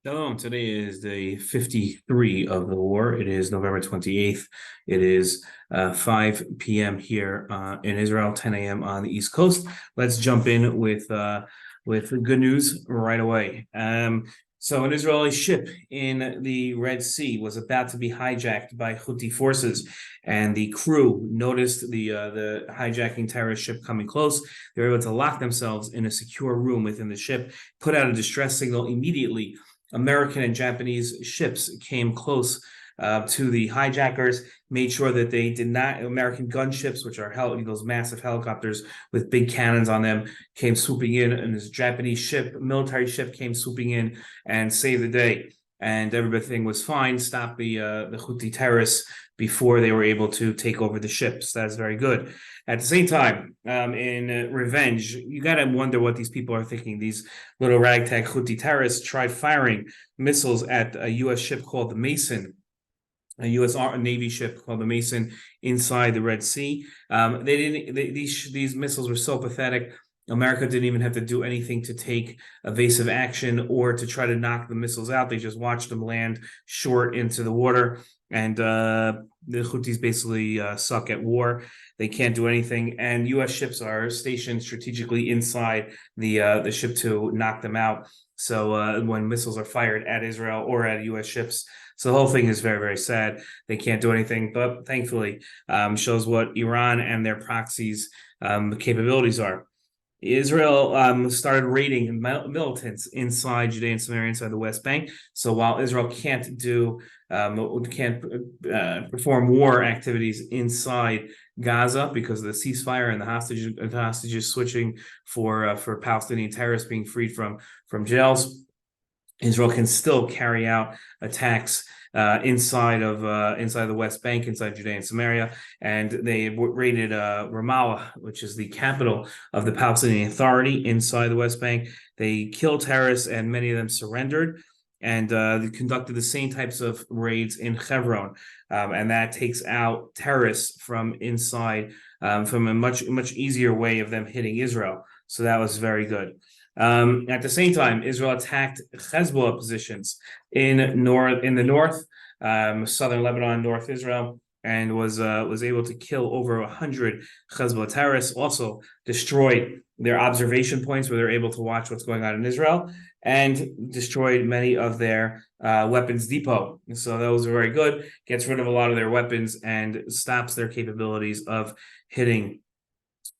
Shalom. Today is day 53 of the war. It is November 28th. It is 5 p.m. here in Israel, 10 a.m. on the East Coast. Let's jump in with good news right away. So an Israeli ship in the Red Sea was about to be hijacked by Houthi forces, and the crew noticed the hijacking terrorist ship coming close. They were able to lock themselves in a secure room within the ship, put out a distress signal immediately. American and Japanese ships came close to the hijackers, made sure that they did not, American gunships, which are those massive helicopters with big cannons on them, came swooping in, and this Japanese ship, military ship, came swooping in and saved the day. And everything was fine, stopped the Houthi terrorists before they were able to take over the ships. That's very good. At the same time, in revenge, you got to wonder what these people are thinking. These little ragtag Houthi terrorists tried firing missiles at a U.S. ship called the Mason, a U.S. Navy ship called the Mason inside the Red Sea. They didn't. These missiles were so pathetic. America didn't even have to do anything to take evasive action or to try to knock the missiles out. They just watched them land short into the water. And the Houthis basically suck at war. They can't do anything. And U.S. ships are stationed strategically inside the ship to knock them out. So when missiles are fired at Israel or at U.S. ships, so the whole thing is very, very sad. They can't do anything, but thankfully shows what Iran and their proxies' capabilities are. Israel started raiding militants inside Judea and Samaria, inside the West Bank. So while Israel can't perform war activities inside Gaza because of the ceasefire and the hostages switching for Palestinian terrorists being freed from jails, Israel can still carry out attacks inside the West Bank, inside Judea and Samaria, and they raided Ramallah, which is the capital of the Palestinian Authority inside the West Bank. They killed terrorists, and many of them surrendered. And they conducted the same types of raids in Hebron, and that takes out terrorists from inside, from a much easier way of them hitting Israel. So that was very good. At the same time, Israel attacked Hezbollah positions in the north, southern Lebanon, North Israel, and was able to kill over 100 Hezbollah terrorists. Also destroyed their observation points where they're able to watch what's going on in Israel, and destroyed many of their weapons depot. So those are very good. Gets rid of a lot of their weapons and stops their capabilities of hitting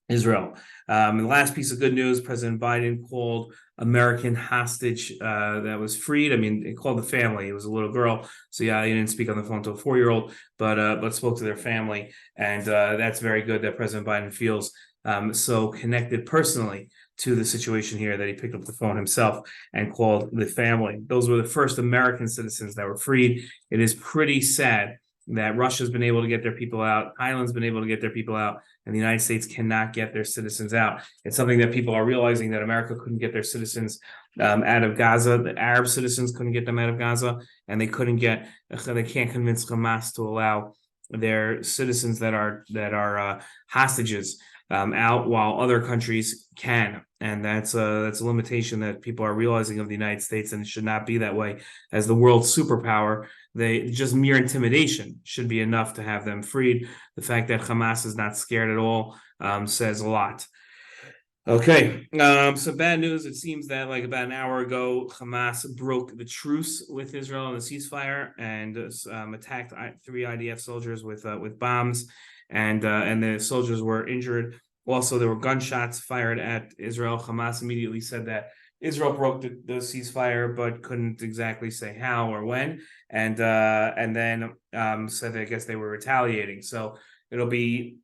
Israel. The last piece of good news: President Biden called American hostage that was freed. I mean, he called the family. It was a little girl, so yeah, he didn't speak on the phone to a 4-year-old, but spoke to their family, and that's very good that President Biden feels so connected personally to the situation here that he picked up the phone himself and called the family. Those were the first American citizens that were freed. It is pretty sad that Russia's been able to get their people out, Thailand's been able to get their people out, and the United States cannot get their citizens out. It's something that people are realizing, that America couldn't get their citizens out of Gaza. The Arab citizens couldn't get them out of Gaza, and they can't convince Hamas to allow their citizens that are hostages out, while other countries can. And that's a limitation that people are realizing of the United States, and it should not be that way. As the world superpower, just mere intimidation should be enough to have them freed. The fact that Hamas is not scared at all says a lot. Okay, so bad news. It seems that like about an hour ago, Hamas broke the truce with Israel on the ceasefire and attacked 3 IDF soldiers with bombs, and the soldiers were injured. Also, there were gunshots fired at Israel. Hamas immediately said that Israel broke the ceasefire, but couldn't exactly say how or when, and then said that I guess they were retaliating. So it'll be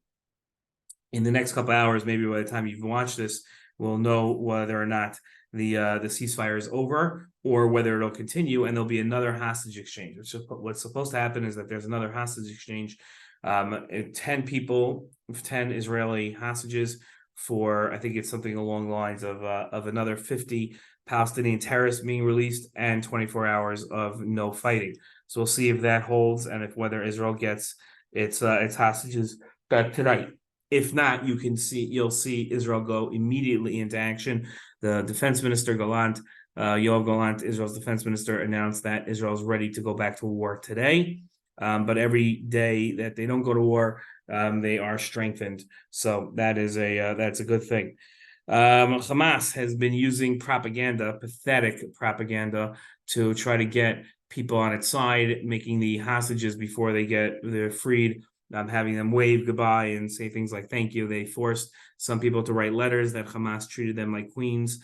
in the next couple of hours, maybe by the time you've watched this, we'll know whether or not the ceasefire is over or whether it'll continue, and there'll be another hostage exchange. What's supposed to happen is that there's another hostage exchange. 10 people, 10 Israeli hostages for, I think it's something along the lines of another 50 Palestinian terrorists being released, and 24 hours of no fighting. So we'll see if that holds, and whether Israel gets its hostages back tonight. If not, you'll see Israel go immediately into action. The defense minister Gallant Yoav Gallant, Israel's defense minister, announced that Israel is ready to go back to war today. But every day that they don't go to war, they are strengthened. So that's a good thing. Hamas has been using propaganda, pathetic propaganda, to try to get people on its side, making the hostages before they're freed, having them wave goodbye and say things like "thank you." They forced some people to write letters that Hamas treated them like queens.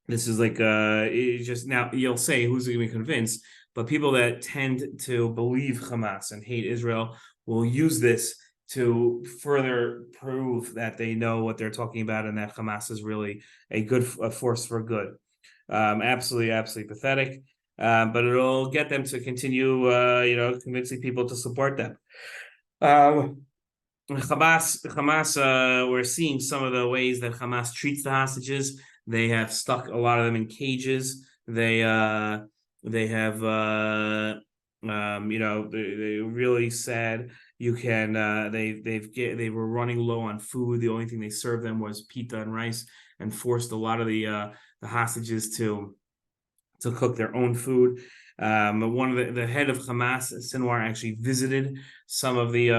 This is like just now you'll say who's going to be convinced, but people that tend to believe Hamas and hate Israel will use this to further prove that they know what they're talking about and that Hamas is really a force for good. Absolutely pathetic. But it'll get them to continue, convincing people to support them. Hamas, we're seeing some of the ways that Hamas treats the hostages. They have stuck a lot of them in cages. They have, they're really sad. You can, they were running low on food. The only thing they served them was pita and rice, and forced a lot of the hostages to cook their own food. One of the head of Hamas, Sinwar, actually visited some of the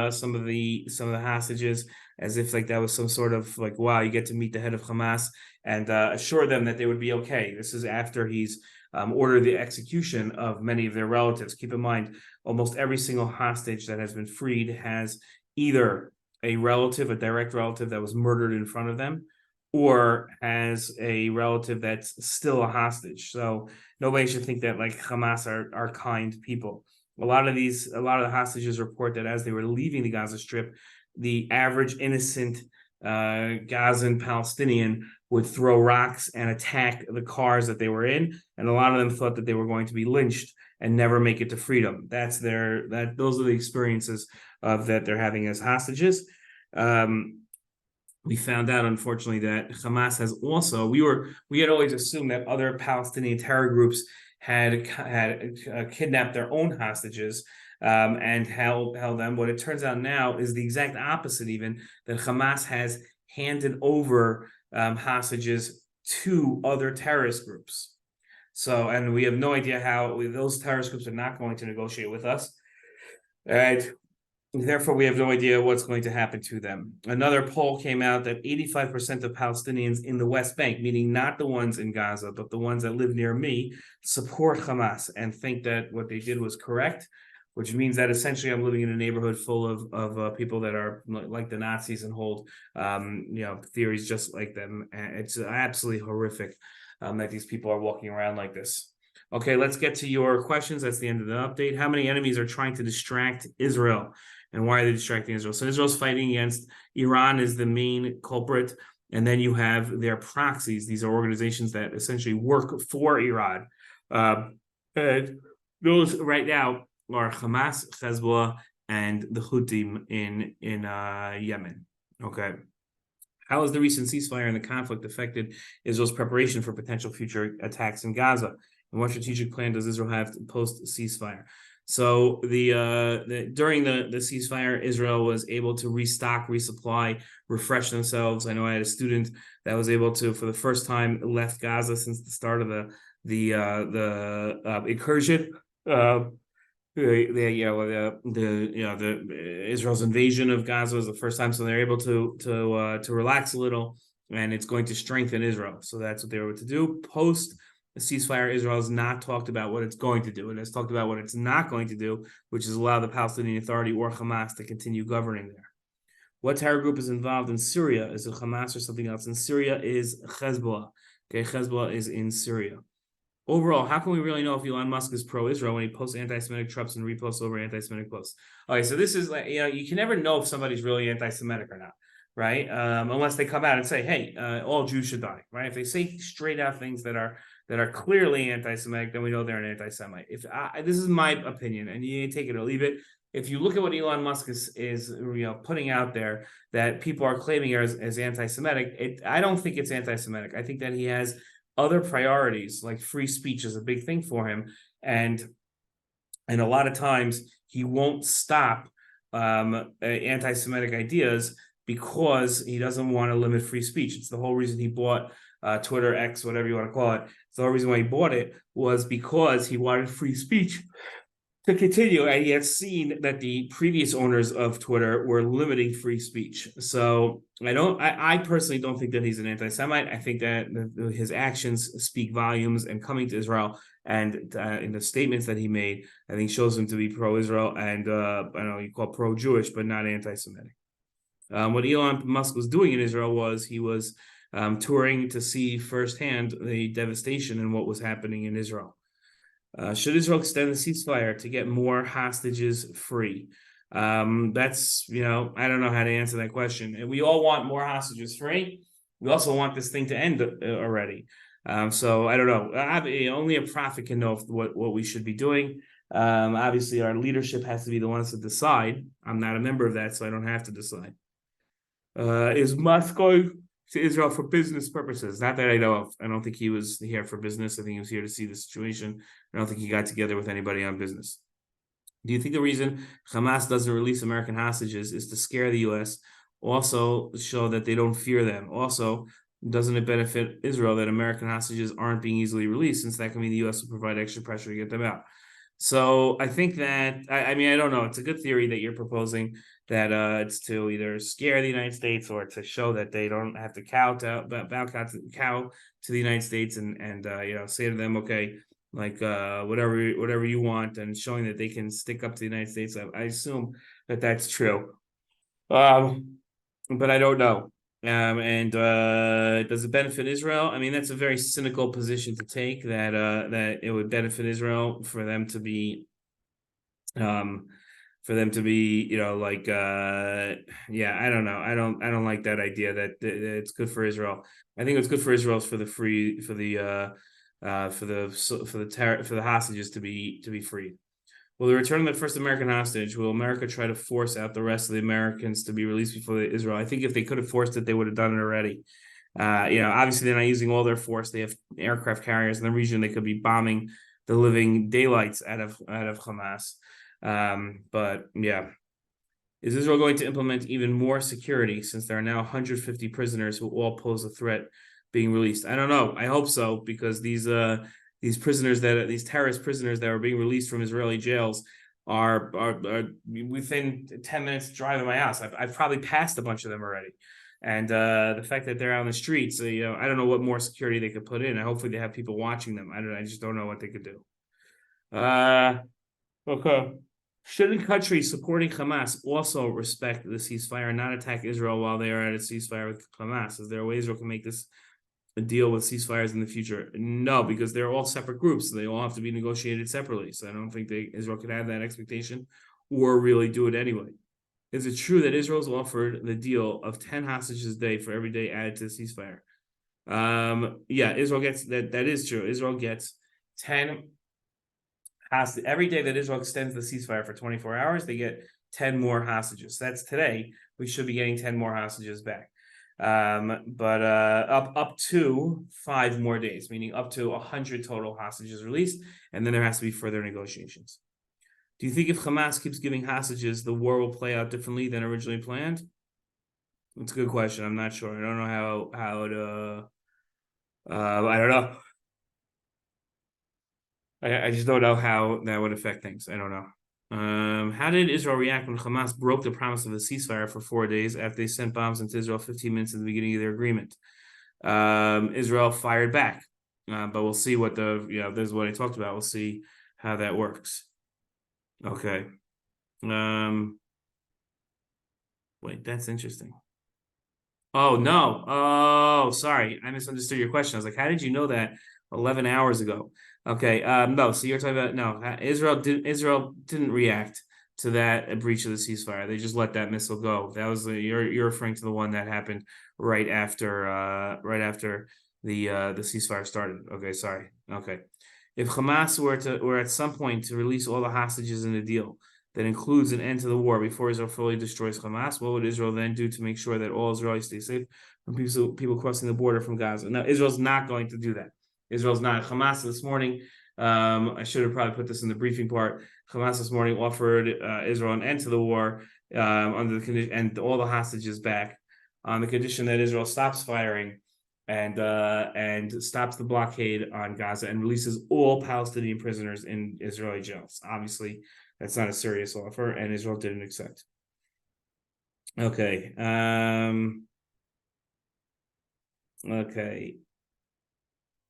hostages, as if like that was some sort of like, wow, you get to meet the head of Hamas, and assured them that they would be okay. This is after he's ordered the execution of many of their relatives. Keep in mind, almost every single hostage that has been freed has either a direct relative that was murdered in front of them, or as a relative that's still a hostage. So nobody should think that like Hamas are kind people. A lot of the hostages report that as they were leaving the Gaza Strip, the average innocent Gazan Palestinian would throw rocks and attack the cars that they were in, and a lot of them thought that they were going to be lynched and never make it to freedom. Those are the experiences that they're having as hostages. We found out, unfortunately, that Hamas has also. We had always assumed that other Palestinian terror groups had kidnapped their own hostages and held them. What it turns out now is the exact opposite. Even that Hamas has handed over hostages to other terrorist groups. So, and we have no idea how those terrorist groups are not going to negotiate with us, and therefore, we have no idea what's going to happen to them. Another poll came out that 85% of Palestinians in the West Bank, meaning not the ones in Gaza, but the ones that live near me, support Hamas and think that what they did was correct, which means that essentially I'm living in a neighborhood full of people that are like the Nazis and hold theories just like them. And it's absolutely horrific that these people are walking around like this. Okay, let's get to your questions. That's the end of the update. How many enemies are trying to distract Israel? And why are they distracting Israel? So Israel's fighting against Iran is the main culprit. And then you have their proxies. These are organizations that essentially work for Iran. And those right now are Hamas, Hezbollah, and the Houthis in Yemen. Okay. How has the recent ceasefire and the conflict affected Israel's preparation for potential future attacks in Gaza? And what strategic plan does Israel have post ceasefire? So during the ceasefire, Israel was able to restock, resupply, refresh themselves. I know I had a student that was able to, for the first time, left Gaza since the start of the incursion. Israel's invasion of Gaza was the first time, so they're able to relax a little, and it's going to strengthen Israel. So that's what they were able to do. Post the ceasefire, Israel has not talked about what it's going to do. It has talked about what it's not going to do, which is allow the Palestinian Authority or Hamas to continue governing there. What terror group is involved in Syria? Is it Hamas or something else? In Syria is Hezbollah. Okay, Hezbollah is in Syria. Overall, how can we really know if Elon Musk is pro-Israel when he posts anti-Semitic tropes and reposts over anti-Semitic posts? Okay, so this is like, you can never know if somebody's really anti-Semitic or not, right? Unless they come out and say, hey, all Jews should die, right? If they say straight out things that are clearly anti-Semitic, then we know they're an anti-Semite. This is my opinion, and you take it or leave it. If you look at what Elon Musk is putting out there that people are claiming as anti-Semitic, I don't think it's anti-Semitic. I think that he has other priorities, like free speech is a big thing for him, and a lot of times he won't stop anti-Semitic ideas because he doesn't want to limit free speech. It's the whole reason he bought Twitter X, whatever you want to call it. So the reason why he bought it was because he wanted free speech to continue, and he had seen that the previous owners of Twitter were limiting free speech. So I personally don't think that he's an anti-Semite. I think that his actions speak volumes, and coming to Israel and in the statements that he made, I think shows him to be pro-Israel and I don't know you call it pro-Jewish, but not anti-Semitic. What Elon Musk was doing in Israel was he was touring to see firsthand the devastation and what was happening in Israel. Should Israel extend the ceasefire to get more hostages free? That's, I don't know how to answer that question. And we all want more hostages free. We also want this thing to end already. So I don't know. Only a prophet can know what we should be doing. Obviously, our leadership has to be the ones to decide. I'm not a member of that, so I don't have to decide. Is Musk going to Israel for business purposes? Not that I know of. I don't think he was here for business. I think he was here to see the situation. I don't think he got together with anybody on business. Do you think the reason Hamas doesn't release American hostages is to scare the U.S., also show that they don't fear them? Also, doesn't it benefit Israel that American hostages aren't being easily released, since that can mean the U.S. will provide extra pressure to get them out? So I think that, I mean, I don't know. It's a good theory that you're proposing, that it's to either scare the United States or to show that they don't have to bow to the United States and say to them, okay, like whatever you want, and showing that they can stick up to the United States. I assume that that's true, but I don't know. And does it benefit Israel? I mean, that's a very cynical position to take, that it would benefit Israel for them to be yeah, I don't know. I don't like that idea that it's good for Israel. I think what's good for Israel is for the hostages to be freed. Will the return of the first American hostage, will America try to force out the rest of the Americans to be released before Israel? I think if they could have forced it, they would have done it already. Obviously they're not using all their force. They have aircraft carriers in the region. They could be bombing the living daylights out of Hamas. But yeah. Is Israel going to implement even more security, since there are now 150 prisoners who all pose a threat being released? I don't know. I hope so, because these terrorist prisoners that are being released from Israeli jails are within 10 minutes drive of my house. I've probably passed a bunch of them already. And the fact that they're out on the streets, I don't know what more security they could put in. Hopefully they have people watching them. I just don't know what they could do. Okay. Shouldn't countries supporting Hamas also respect the ceasefire and not attack Israel while they are at a ceasefire with Hamas? Is there a way Israel can make this a deal with ceasefires in the future? No, because they're all separate groups. So they all have to be negotiated separately. So I don't think Israel could have that expectation or really do it anyway. Is it true that Israel's offered the deal of 10 hostages a day for every day added to the ceasefire? Yeah, Israel gets that. That is true. Israel gets 10 every day that Israel extends the ceasefire for 24 hours, they get 10 more hostages. That's today. We should be getting 10 more hostages back. But up to 5 more days, meaning up to 100 total hostages released, and then there has to be further negotiations. Do you think if Hamas keeps giving hostages, the war will play out differently than originally planned? It's a good question. I'm not sure. I don't know how it. I don't know. I just don't know how that would affect things. I don't know. How did Israel react when Hamas broke the promise of a ceasefire for 4 days after they sent bombs into Israel 15 minutes at the beginning of their agreement? Israel fired back, but we'll see what this is what I talked about. We'll see how that works. Okay. Wait, that's interesting. Oh, no. Oh, sorry. I misunderstood your question. I was like, how did you know that 11 hours ago? Okay. No, so you're talking about, no, Israel didn't react to that breach of the ceasefire. They just let that missile go. That was you're referring to the one that happened right after the ceasefire started. Okay, sorry. Okay. If Hamas were at some point to release all the hostages in the deal that includes an end to the war before Israel fully destroys Hamas, what would Israel then do to make sure that all Israelis stay safe from people crossing the border from Gaza? Now, Israel's not going to do that. Israel's not. Hamas this morning, I should have probably put this in the briefing part. Hamas this morning offered Israel an end to the war under the condition, and all the hostages back on the condition that Israel stops firing and stops the blockade on Gaza and releases all Palestinian prisoners in Israeli jails. Obviously, that's not a serious offer, and Israel didn't accept. Okay. Okay.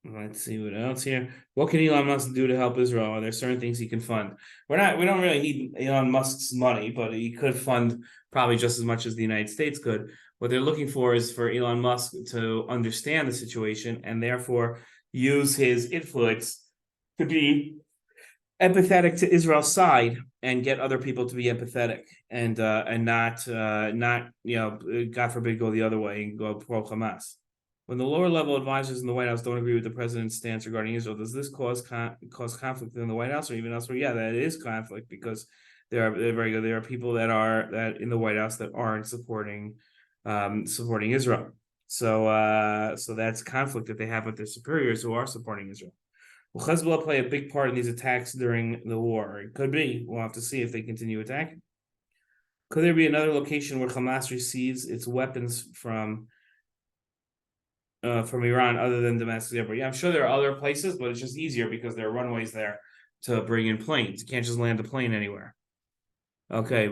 Let's see what else here. What can Elon Musk do to help Israel? Are there certain things he can fund? We don't really need Elon Musk's money, but he could fund probably just as much as the United States could. What they're looking for is for Elon Musk to understand the situation and therefore use his influence to be empathetic to Israel's side and get other people to be empathetic and not God forbid, go the other way and go pro Hamas. When the lower level advisors in the White House don't agree with the president's stance regarding Israel, does this cause conflict in the White House or even elsewhere? Yeah, that is conflict because they're very good. There are people that in the White House that aren't supporting Israel. So that's conflict that they have with their superiors who are supporting Israel. Will Hezbollah play a big part in these attacks during the war? It could be. We'll have to see if they continue attacking. Could there be another location where Hamas receives its weapons from Iran other than Damascus Airport? Yeah, I'm sure there are other places, but it's just easier because there are runways there to bring in planes. You can't just land a plane anywhere. Okay.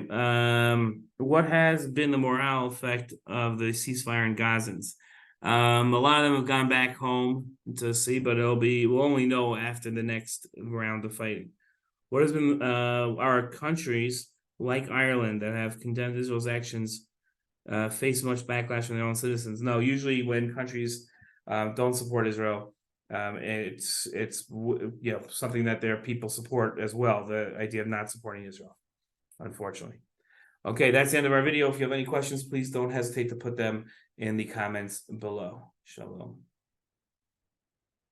What has been the morale effect of the ceasefire in Gazans? A lot of them have gone back home to see, but we'll only know after the next round of fighting. What has been our countries like Ireland that have condemned Israel's actions face much backlash from their own citizens? No, usually when countries don't support Israel, it's something that their people support as well. The idea of not supporting Israel, unfortunately. Okay, that's the end of our video. If you have any questions, please don't hesitate to put them in the comments below. Shalom.